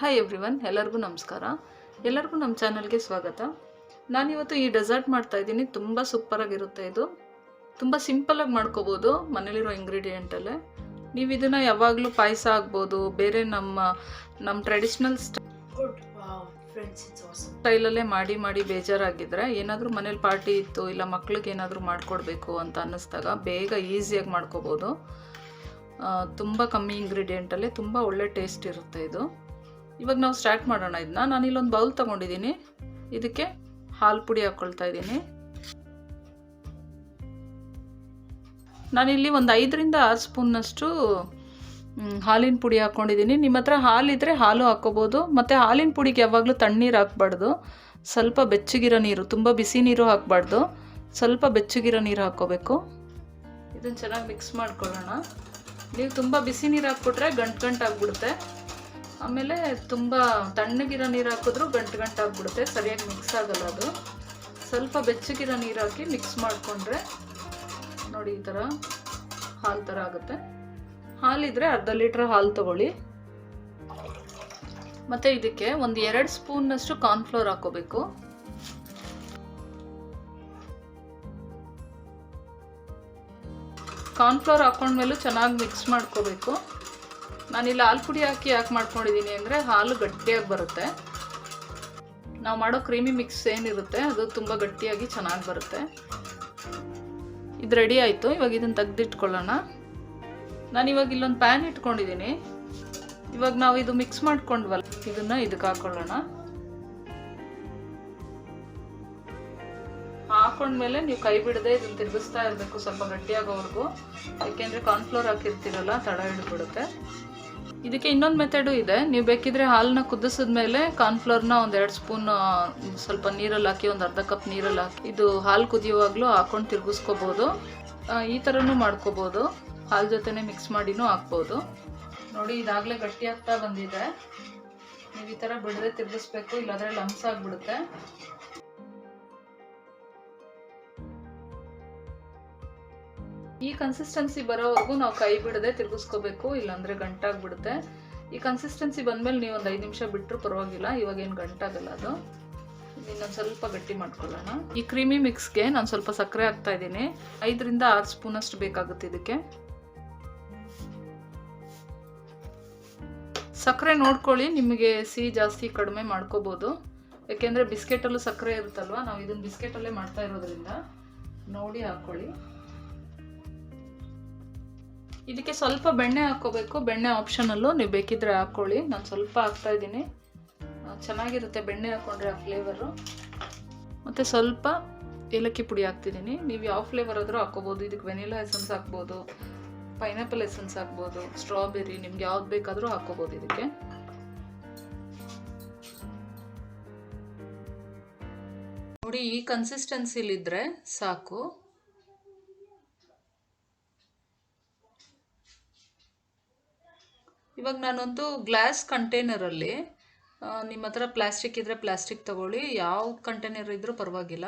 Hi everyone, ಎಲ್ಲರಿಗೂ ನಮಸ್ಕಾರ. ಎಲ್ಲರಿಗೂ ನಮ್ಮ ಚಾನಲ್ಗೆ ಸ್ವಾಗತ. ನಾನಿವತ್ತು ಈ ಡೆಸರ್ಟ್ ಮಾಡ್ತಾ ಇದ್ದೀನಿ. ತುಂಬ ಸೂಪರಾಗಿರುತ್ತೆ. ಇದು ತುಂಬ ಸಿಂಪಲಾಗಿ ಮಾಡ್ಕೋಬೋದು ಮನೇಲಿರೋ ಇಂಗ್ರೀಡಿಯೆಂಟಲ್ಲೇ. ನೀವು ಇದನ್ನು ಯಾವಾಗಲೂ ಪಾಯಸ ಆಗ್ಬೋದು, ಬೇರೆ ನಮ್ಮ ಟ್ರೆಡಿಷ್ನಲ್ ಸ್ಟೈಲಲ್ಲೇ ಮಾಡಿ ಬೇಜಾರಾಗಿದ್ದರೆ, ಏನಾದರೂ ಮನೇಲಿ ಪಾರ್ಟಿ ಇತ್ತು ಇಲ್ಲ ಮಕ್ಳಿಗೆ ಏನಾದರೂ ಮಾಡಿಕೊಡ್ಬೇಕು ಅಂತ ಅನ್ನಿಸ್ದಾಗ ಬೇಗ ಈಸಿಯಾಗಿ ಮಾಡ್ಕೋಬೋದು. ತುಂಬ ಕಮ್ಮಿ ಇಂಗ್ರೀಡಿಯೆಂಟಲ್ಲೇ ತುಂಬ ಒಳ್ಳೆ ಟೇಸ್ಟ್ ಇರುತ್ತೆ ಇದು. ಇವಾಗ ನಾವು ಸ್ಟಾರ್ಟ್ ಮಾಡೋಣ. ಇದನ್ನ ನಾನಿಲ್ಲೊಂದು ಬೌಲ್ ತೊಗೊಂಡಿದ್ದೀನಿ. ಇದಕ್ಕೆ ಹಾಲು ಪುಡಿ ಹಾಕ್ಕೊಳ್ತಾ ಇದ್ದೀನಿ. ನಾನಿಲ್ಲಿ ಒಂದು 5ರಿಂದ 6 ಸ್ಪೂನ್ನಷ್ಟು ಹಾಲಿನ ಪುಡಿ ಹಾಕ್ಕೊಂಡಿದ್ದೀನಿ. ನಿಮ್ಮ ಹತ್ರ ಹಾಲಿದ್ರೆ ಹಾಲು ಹಾಕ್ಕೋಬೋದು. ಮತ್ತು ಹಾಲಿನ ಪುಡಿಗೆ ಯಾವಾಗಲೂ ತಣ್ಣೀರು ಹಾಕ್ಬಾರ್ದು, ಸ್ವಲ್ಪ ಬೆಚ್ಚಗಿರೋ ನೀರು, ತುಂಬ ಬಿಸಿ ನೀರು ಹಾಕಬಾರ್ದು, ಸ್ವಲ್ಪ ಬೆಚ್ಚಗಿರೋ ನೀರು ಹಾಕ್ಕೋಬೇಕು. ಇದನ್ನು ಚೆನ್ನಾಗಿ ಮಿಕ್ಸ್ ಮಾಡ್ಕೊಳ್ಳೋಣ. ನೀವು ತುಂಬ ಬಿಸಿ ನೀರು ಹಾಕ್ಬಿಟ್ರೆ ಗಂಟು ಆಗಿಬಿಡುತ್ತೆ. ಆಮೇಲೆ ತುಂಬ ತಣ್ಣಗಿರೋ ನೀರು ಹಾಕಿದ್ರೂ ಗಂಟು ಆಗಿಬಿಡುತ್ತೆ, ಸರಿಯಾಗಿ ಮಿಕ್ಸ್ ಆಗಲ್ಲ ಅದು. ಸ್ವಲ್ಪ ಬೆಚ್ಚಗಿರೋ ನೀರು ಹಾಕಿ ಮಿಕ್ಸ್ ಮಾಡಿಕೊಂಡ್ರೆ ನೋಡಿ ಈ ಥರ ಹಾಲು ಥರ ಆಗುತ್ತೆ. ಹಾಲಿದ್ರೆ ಅರ್ಧ ಲೀಟ್ರ್ ಹಾಲು ತೊಗೊಳ್ಳಿ. ಮತ್ತು ಇದಕ್ಕೆ ಒಂದು 2 ಸ್ಪೂನ್ನಷ್ಟು ಕಾರ್ನ್ಫ್ಲೋರ್ ಹಾಕ್ಕೋಬೇಕು. ಕಾರ್ನ್ಫ್ಲೋರ್ ಹಾಕ್ಕೊಂಡ್ಮೇಲೂ ಚೆನ್ನಾಗಿ ಮಿಕ್ಸ್ ಮಾಡ್ಕೋಬೇಕು. ನಾನಿಲ್ಲಿ ಹಾಲು ಪುಡಿ ಹಾಕಿ ಯಾಕೆ ಮಾಡ್ಕೊಂಡಿದ್ದೀನಿ ಅಂದರೆ ಹಾಲು ಗಟ್ಟಿಯಾಗಿ ಬರುತ್ತೆ. ನಾವು ಮಾಡೋ ಕ್ರೀಮಿ ಮಿಕ್ಸ್ ಏನಿರುತ್ತೆ ಅದು ತುಂಬ ಗಟ್ಟಿಯಾಗಿ ಚೆನ್ನಾಗಿ ಬರುತ್ತೆ. ಇದು ರೆಡಿ ಆಯಿತು. ಇವಾಗ ಇದನ್ನು ತೆಗೆದಿಟ್ಕೊಳ್ಳೋಣ. ನಾನಿವಾಗ ಇಲ್ಲೊಂದು ಪ್ಯಾನ್ ಇಟ್ಕೊಂಡಿದ್ದೀನಿ. ಇವಾಗ ನಾವು ಇದು ಮಿಕ್ಸ್ ಮಾಡ್ಕೊಂಡ್ವಲ್ಲ, ಇದನ್ನು ಇದಕ್ಕೆ ಹಾಕ್ಕೊಳ್ಳೋಣ. ಹಾಕೊಂಡ್ಮೇಲೆ ನೀವು ಕೈ ಬಿಡದೆ ಇದನ್ನು ತಿರುಗಿಸ್ತಾ ಇರಬೇಕು ಸ್ವಲ್ಪ ಗಟ್ಟಿಯಾಗೋವರೆಗೂ, ಯಾಕೆಂದರೆ ಕಾರ್ನ್ಫ್ಲೋರ್ ಹಾಕಿರ್ತೀರಲ್ಲ ತಡ ಹಿಡಿದ್ಬಿಡುತ್ತೆ. ಇದಕ್ಕೆ ಇನ್ನೊಂದು ಮೆಥಡು ಇದೆ. ನೀವು ಬೇಕಿದ್ರೆ ಹಾಲನ್ನ ಕುದಿಸಿದ್ಮೇಲೆ ಕಾರ್ನ್ಫ್ಲೋರ್ನ ಒಂದು 2 ಸ್ಪೂನ್ ಸ್ವಲ್ಪ ನೀರಲ್ಲಿ ಹಾಕಿ, ಒಂದು ಅರ್ಧ ಕಪ್ ನೀರಲ್ಲಿ ಹಾಕಿ, ಇದು ಹಾಲು ಕುದಿಯುವಾಗಲೂ ಹಾಕೊಂಡು ತಿರುಗಿಸ್ಕೋಬೋದು. ಈ ಥರನೂ ಮಾಡ್ಕೋಬೋದು, ಹಾಲು ಜೊತೆನೇ ಮಿಕ್ಸ್ ಮಾಡಿನೂ ಹಾಕ್ಬೋದು. ನೋಡಿ ಇದಾಗಲೇ ಗಟ್ಟಿ ಆಗ್ತಾ ಬಂದಿದೆ. ನೀವು ಈ ಥರ ಬಿಡದೆ ತಿರುಗಿಸ್ಬೇಕು, ಇಲ್ಲಾಂದರೆ ಲಂಪ್ಸ್ ಆಗಿಬಿಡುತ್ತೆ. ಈ ಕನ್ಸಿಸ್ಟೆನ್ಸಿ ಬರೋವರೆಗೂ ನಾವು ಕೈ ಬಿಡದೆ ತಿರುಗಿಸ್ಕೋಬೇಕು, ಇಲ್ಲಾಂದರೆ ಗಂಟಾಗ್ಬಿಡುತ್ತೆ. ಈ ಕನ್ಸಿಸ್ಟೆನ್ಸಿ ಬಂದಮೇಲೆ ನೀವು ಒಂದು 5 ನಿಮಿಷ ಬಿಟ್ಟರು ಪರವಾಗಿಲ್ಲ. ಇವಾಗ ಏನು ಗಂಟಾಗಲ್ಲ ಅದು. ಇನ್ನೊಂದು ಸ್ವಲ್ಪ ಗಟ್ಟಿ ಮಾಡ್ಕೊಳ್ಳೋಣ. ಈ ಕ್ರೀಮಿ ಮಿಕ್ಸ್ಗೆ ನಾನು ಸ್ವಲ್ಪ ಸಕ್ಕರೆ ಹಾಕ್ತಾ ಇದ್ದೀನಿ. 5ರಿಂದ 6 ಸ್ಪೂನಷ್ಟು ಬೇಕಾಗುತ್ತೆ ಇದಕ್ಕೆ. ಸಕ್ಕರೆ ನೋಡ್ಕೊಳ್ಳಿ, ನಿಮಗೆ ಸಿಹಿ ಜಾಸ್ತಿ ಕಡಿಮೆ ಮಾಡ್ಕೋಬೋದು. ಯಾಕೆಂದರೆ ಬಿಸ್ಕೆಟಲ್ಲೂ ಸಕ್ಕರೆ ಇರುತ್ತಲ್ವ, ನಾವು ಇದನ್ನು ಬಿಸ್ಕೆಟಲ್ಲೇ ಮಾಡ್ತಾ ಇರೋದ್ರಿಂದ ನೋಡಿ ಹಾಕ್ಕೊಳ್ಳಿ. ಇದಕ್ಕೆ ಸ್ವಲ್ಪ ಬೆಣ್ಣೆ ಹಾಕ್ಕೋಬೇಕು. ಬೆಣ್ಣೆ ಆಪ್ಷನಲ್ಲು, ನೀವು ಬೇಕಿದ್ರೆ ಹಾಕ್ಕೊಳ್ಳಿ. ನಾನು ಸ್ವಲ್ಪ ಹಾಕ್ತಾ ಇದ್ದೀನಿ, ಚೆನ್ನಾಗಿರುತ್ತೆ ಬೆಣ್ಣೆ ಹಾಕ್ಕೊಂಡ್ರೆ ಆ ಫ್ಲೇವರು. ಮತ್ತು ಸ್ವಲ್ಪ ಏಲಕ್ಕಿ ಪುಡಿ ಹಾಕ್ತಿದ್ದೀನಿ. ನೀವು ಯಾವ ಫ್ಲೇವರ್ ಆದರೂ ಹಾಕ್ಕೋಬೋದು. ಇದಕ್ಕೆ ವೆನಿಲಾ ಎಸೆನ್ಸ್ ಹಾಕ್ಬೋದು, ಪೈನಾಪಲ್ ಎಸೆನ್ಸ್ ಹಾಕ್ಬೋದು, ಸ್ಟ್ರಾಬೆರಿ, ನಿಮ್ಗೆ ಯಾವ್ದು ಬೇಕಾದರೂ ಹಾಕ್ಕೋಬೋದು ಇದಕ್ಕೆ. ನೋಡಿ ಈ ಕನ್ಸಿಸ್ಟೆನ್ಸಿಲಿದ್ದರೆ ಸಾಕು. ಇವಾಗ ನಾನೊಂದು ಗ್ಲಾಸ್ ಕಂಟೈನರಲ್ಲಿ, ನಿಮ್ಮ ಹತ್ರ ಪ್ಲಾಸ್ಟಿಕ್ ಇದ್ದರೆ ಪ್ಲಾಸ್ಟಿಕ್ ತೊಗೊಳ್ಳಿ, ಯಾವ ಕಂಟೈನರ್ ಇದ್ದರೂ ಪರವಾಗಿಲ್ಲ.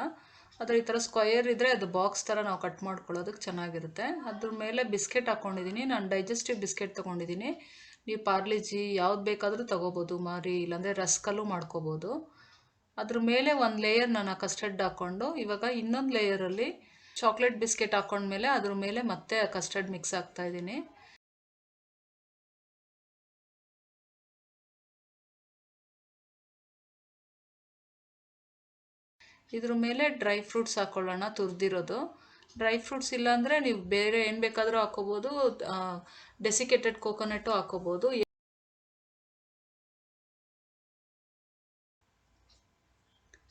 ಆದರೆ ಈ ಥರ ಸ್ಕ್ವಯರ್ ಇದ್ದರೆ ಅದು ಬಾಕ್ಸ್ ಥರ ನಾವು ಕಟ್ ಮಾಡ್ಕೊಳ್ಳೋದಕ್ಕೆ ಚೆನ್ನಾಗಿರುತ್ತೆ. ಅದ್ರ ಮೇಲೆ ಬಿಸ್ಕೆಟ್ ಹಾಕ್ಕೊಂಡಿದ್ದೀನಿ. ನಾನು ಡೈಜೆಸ್ಟಿವ್ ಬಿಸ್ಕೆಟ್ ತೊಗೊಂಡಿದ್ದೀನಿ. ನೀವು ಪಾರ್ಲಿಜಿ ಯಾವ್ದು ಬೇಕಾದರೂ ತೊಗೋಬೋದು, ಮಾರಿ, ಇಲ್ಲಾಂದರೆ ರಸ್ಕಲ್ಲೂ ಮಾಡ್ಕೋಬೋದು. ಅದ್ರ ಮೇಲೆ ಒಂದು ಲೇಯರ್ ನಾನು ಕಸ್ಟರ್ಡ್ ಹಾಕ್ಕೊಂಡು, ಇವಾಗ ಇನ್ನೊಂದು ಲೇಯರಲ್ಲಿ ಚಾಕ್ಲೇಟ್ ಬಿಸ್ಕೆಟ್ ಹಾಕ್ಕೊಂಡ್ಮೇಲೆ ಅದ್ರ ಮೇಲೆ ಮತ್ತೆ ಕಸ್ಟರ್ಡ್ ಮಿಕ್ಸ್ ಹಾಕ್ತಾಯಿದ್ದೀನಿ. ಇದ್ರ ಮೇಲೆ ಡ್ರೈ ಫ್ರೂಟ್ಸ್ ಹಾಕ್ಕೊಳ್ಳೋಣ, ತುರಿದಿರೋದು. ಡ್ರೈ ಫ್ರೂಟ್ಸ್ ಇಲ್ಲಾಂದರೆ ನೀವು ಬೇರೆ ಏನು ಬೇಕಾದರೂ ಹಾಕ್ಕೋಬೋದು. ಡೆಸಿಕೇಟೆಡ್ ಕೋಕೋನಟ್ಟು ಹಾಕ್ಕೋಬೋದು.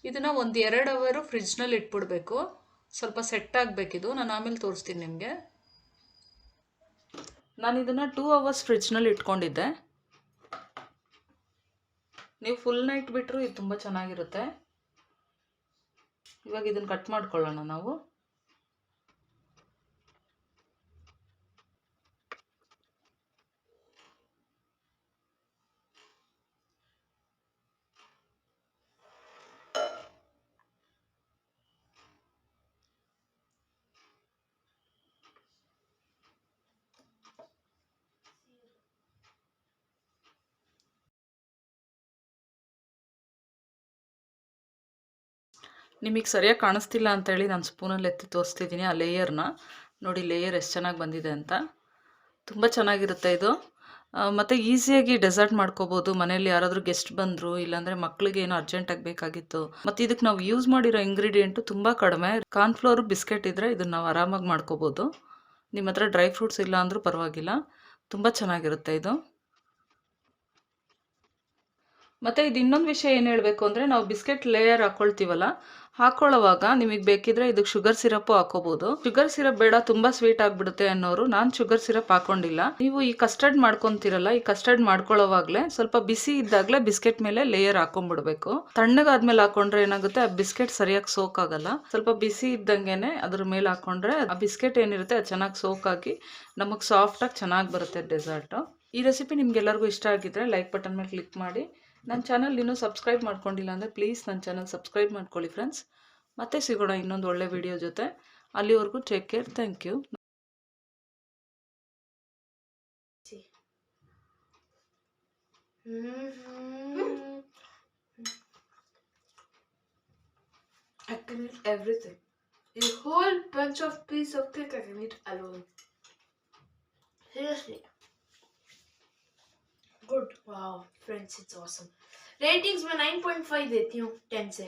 ಇದನ್ನು ಒಂದು 2 ಅವರು ಫ್ರಿಜ್ನಲ್ಲಿ ಇಟ್ಬಿಡ್ಬೇಕು, ಸ್ವಲ್ಪ ಸೆಟ್ ಆಗಬೇಕಿದು. ನಾನು ಆಮೇಲೆ ತೋರಿಸ್ತೀನಿ ನಿಮಗೆ. ನಾನು ಇದನ್ನು 2 ಅವರ್ಸ್ ಫ್ರಿಜ್ನಲ್ಲಿ ಇಟ್ಕೊಂಡಿದ್ದೆ. ನೀವು ಫುಲ್ ನೈಟ್ ಬಿಟ್ಟರು ಇದು ತುಂಬ ಚೆನ್ನಾಗಿರುತ್ತೆ. ಇವಾಗ ಇದನ್ನು ಕಟ್ ಮಾಡ್ಕೊಳ್ಳೋಣ ನಾವು. ನಿಮಗೆ ಸರಿಯಾಗಿ ಕಾಣಿಸ್ತಿಲ್ಲ ಅಂತೇಳಿ ನಾನು ಸ್ಪೂನಲ್ಲಿ ಎತ್ತಿ ತೋರಿಸ್ತಿದ್ದೀನಿ ಆ ಲೇಯರ್ನ. ನೋಡಿ ಲೇಯರ್ ಎಷ್ಟು ಚೆನ್ನಾಗಿ ಬಂದಿದೆ ಅಂತ. ತುಂಬ ಚೆನ್ನಾಗಿರುತ್ತೆ ಇದು. ಮತ್ತು ಈಸಿಯಾಗಿ ಡೆಸರ್ಟ್ ಮಾಡ್ಕೋಬೋದು. ಮನೇಲಿ ಯಾರಾದರೂ ಗೆಸ್ಟ್ ಬಂದರು, ಇಲ್ಲಾಂದರೆ ಮಕ್ಕಳಿಗೆ ಏನೋ ಅರ್ಜೆಂಟಾಗಿ ಬೇಕಾಗಿತ್ತು. ಮತ್ತು ಇದಕ್ಕೆ ನಾವು ಯೂಸ್ ಮಾಡಿರೋ ಇಂಗ್ರೀಡಿಯೆಂಟು ತುಂಬ ಕಡಿಮೆ. ಕಾರ್ನ್ಫ್ಲೋರು ಬಿಸ್ಕೆಟ್ ಇದ್ದರೆ ಇದನ್ನು ನಾವು ಆರಾಮಾಗಿ ಮಾಡ್ಕೋಬೋದು. ನಿಮ್ಮ ಹತ್ರ ಡ್ರೈ ಫ್ರೂಟ್ಸ್ ಇಲ್ಲ ಅಂದರೂ ಪರವಾಗಿಲ್ಲ, ತುಂಬ ಚೆನ್ನಾಗಿರುತ್ತೆ ಇದು. ಮತ್ತು ಇದು ಇನ್ನೊಂದು ವಿಷಯ ಏನು ಹೇಳಬೇಕು ಅಂದರೆ, ನಾವು ಬಿಸ್ಕೆಟ್ ಲೇಯರ್ ಹಾಕ್ಕೊಳ್ತೀವಲ್ಲ, ಹಾಕ್ಕೊಳ್ಳೋವಾಗ ನಿಮಗೆ ಬೇಕಿದ್ರೆ ಇದಕ್ಕೆ ಶುಗರ್ ಸಿರಪ್ಪು ಹಾಕೋಬೋದು. ಶುಗರ್ ಸಿರಪ್ ಬೇಡ ತುಂಬ ಸ್ವೀಟ್ ಆಗಿಬಿಡುತ್ತೆ ಅನ್ನೋರು ನಾನು ಶುಗರ್ ಸಿರಪ್ ಹಾಕೊಂಡಿಲ್ಲ. ನೀವು ಈ ಕಸ್ಟರ್ಡ್ ಮಾಡ್ಕೊತೀರಲ್ಲ, ಈ ಕಸ್ಟರ್ಡ್ ಮಾಡ್ಕೊಳ್ಳೋವಾಗಲೇ ಸ್ವಲ್ಪ ಬಿಸಿ ಇದ್ದಾಗಲೇ ಬಿಸ್ಕೆಟ್ ಮೇಲೆ ಲೇಯರ್ ಹಾಕೊಂಡ್ಬಿಡ್ಬೇಕು. ತಣ್ಣಗಾದ್ಮೇಲೆ ಹಾಕೊಂಡ್ರೆ ಏನಾಗುತ್ತೆ, ಆ ಬಿಸ್ಕೆಟ್ ಸರಿಯಾಗಿ ಸೋಕ್ ಆಗಲ್ಲ. ಸ್ವಲ್ಪ ಬಿಸಿ ಇದ್ದಂಗೆನೆ ಅದ್ರ ಮೇಲೆ ಹಾಕೊಂಡ್ರೆ ಆ ಬಿಸ್ಕೆಟ್ ಏನಿರುತ್ತೆ ಅದು ಚೆನ್ನಾಗಿ ಸೋಕ್ ಆಗಿ ನಮಗೆ ಸಾಫ್ಟಾಗಿ ಚೆನ್ನಾಗಿ ಬರುತ್ತೆ ಡೆಸರ್ಟು. ಈ ರೆಸಿಪಿ ನಿಮ್ಗೆಲ್ಲರಿಗೂ ಇಷ್ಟ ಆಗಿದ್ರೆ ಲೈಕ್ ಬಟನ್ ಮೇಲೆ ಕ್ಲಿಕ್ ಮಾಡಿ. ನನ್ನ ಚಾನಲ್ ಇನ್ನೂ ಸಬ್ಸ್ಕ್ರೈಬ್ ಮಾಡ್ಕೊಂಡಿಲ್ಲ ಅಂದರೆ ಪ್ಲೀಸ್ ನನ್ನ ಚಾನಲ್ ಸಬ್ಸ್ಕ್ರೈಬ್ ಮಾಡ್ಕೊಳ್ಳಿ ಫ್ರೆಂಡ್ಸ್. ಮತ್ತೆ ಸಿಗೋಣ ಇನ್ನೊಂದು ಒಳ್ಳೆ ವಿಡಿಯೋ ಜೊತೆ. ಅಲ್ಲಿವರೆಗೂ take care. Thank you. I can eat everything. A whole bunch of piece of cake I can eat alone. Seriously. Good. Wow, friends, it's awesome. Ratings में 9.5 देती हूँ 10 से.